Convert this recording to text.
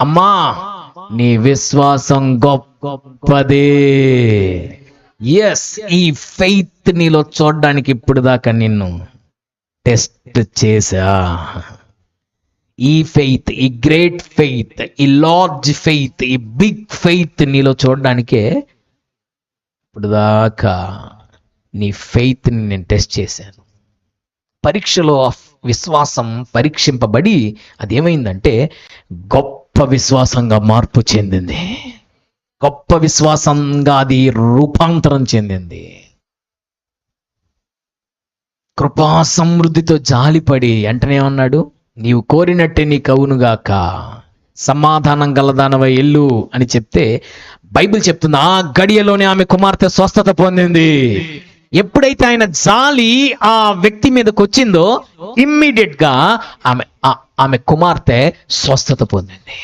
అమ్మా నీ విశ్వాసం గొప్పదే. ఎస్, ఈ ఫెయిత్ నీలో చూడడానికి ఇప్పుడు దాకా నిన్ను టెస్ట్ చేశా. ఈ ఫెయిత్, ఈ గ్రేట్ ఫెయిత్, ఈ లార్జ్ ఫెయిత్, ఈ బిగ్ ఫెయిత్ నీలో చూడడానికే ఇప్పుడు దాకా నీ ఫెయిత్ని నేను టెస్ట్ చేశాను. పరీక్షలో విశ్వాసం పరీక్షింపబడి అదేమైందంటే గొప్ప విశ్వాసంగా మార్పు చెందింది. గొప్ప విశ్వాసంగా అది రూపాంతరం చెందింది. కృపా సమృద్ధితో జాలిపడి వెంటనే అన్నాడు, నీవు కోరినట్టే నీకు అవునుగాక, సమాధానం గలదానవై ఎల్లు అని చెప్తే బైబిల్ చెప్తుంది ఆ గడియలోనే ఆమె కుమార్తె స్వస్థత పొందింది. ఎప్పుడైతే ఆయన జాలి ఆ వ్యక్తి మీదకి వచ్చిందో ఇమ్మీడియట్ గా ఆమె కుమార్తె స్వస్థత పొందింది.